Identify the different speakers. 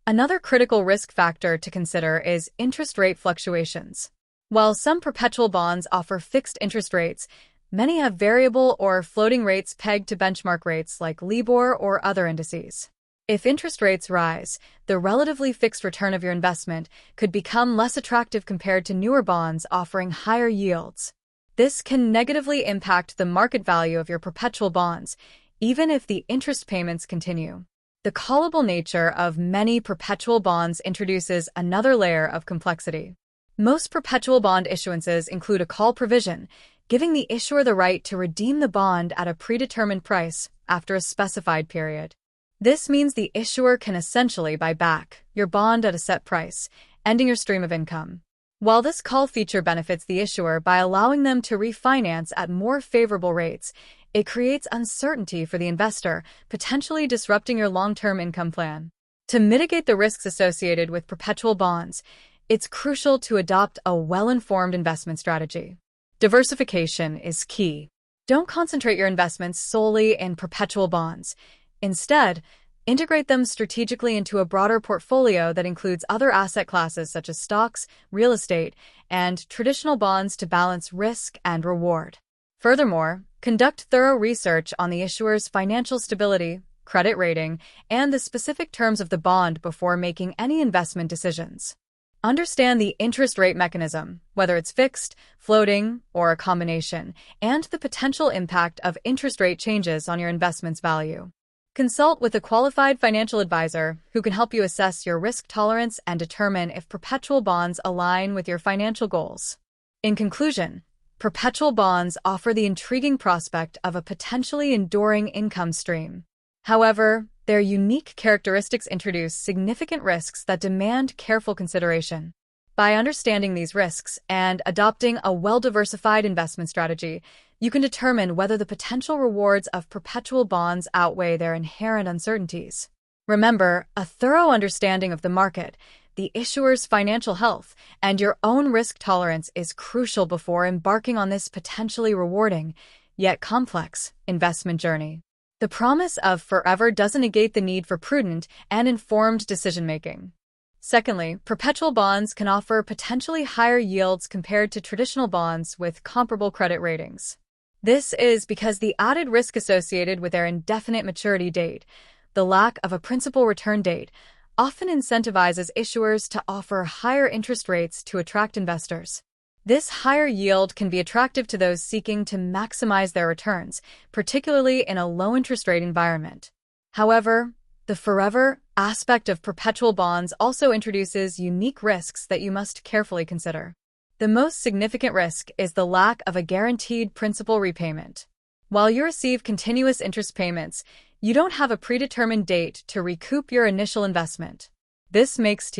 Speaker 1: Another critical risk factor to consider is interest rate fluctuations. While some perpetual bonds offer fixed interest rates, many have variable or floating rates pegged to benchmark rates like LIBOR or other indices. If interest rates rise, the relatively fixed return of your investment could become less attractive compared to newer bonds offering higher yields. This can negatively impact the market value of your perpetual bonds, even if the interest payments continue. The callable nature of many perpetual bonds introduces another layer of complexity. Most perpetual bond issuances include a call provision, giving the issuer the right to redeem the bond at a predetermined price after a specified period. This means the issuer can essentially buy back your bond at a set price, ending your stream of income. While this call feature benefits the issuer by allowing them to refinance at more favorable rates, it creates uncertainty for the investor, potentially disrupting your long-term income plan. To mitigate the risks associated with perpetual bonds, it's crucial to adopt a well-informed investment strategy. Diversification is key. Don't concentrate your investments solely in perpetual bonds. Instead, integrate them strategically into a broader portfolio that includes other asset classes such as stocks, real estate, and traditional bonds to balance risk and reward. Furthermore, conduct thorough research on the issuer's financial stability, credit rating, and the specific terms of the bond before making any investment decisions. Understand the interest rate mechanism, whether it's fixed, floating, or a combination, and the potential impact of interest rate changes on your investment's value. Consult with a qualified financial advisor who can help you assess your risk tolerance and determine if perpetual bonds align with your financial goals. In conclusion, perpetual bonds offer the intriguing prospect of a potentially enduring income stream. However, their unique characteristics introduce significant risks that demand careful consideration. By understanding these risks and adopting a well-diversified investment strategy, you can determine whether the potential rewards of perpetual bonds outweigh their inherent uncertainties. Remember, a thorough understanding of the market, the issuer's financial health, and your own risk tolerance is crucial before embarking on this potentially rewarding, yet complex, investment journey. The promise of forever doesn't negate the need for prudent and informed decision-making. Secondly, perpetual bonds can offer potentially higher yields compared to traditional bonds with comparable credit ratings. This is because the added risk associated with their indefinite maturity date, the lack of a principal return date, often incentivizes issuers to offer higher interest rates to attract investors. This higher yield can be attractive to those seeking to maximize their returns, particularly in a low-interest rate environment. However, the forever aspect of perpetual bonds also introduces unique risks that you must carefully consider. The most significant risk is the lack of a guaranteed principal repayment. While you receive continuous interest payments, you don't have a predetermined date to recoup your initial investment. This makes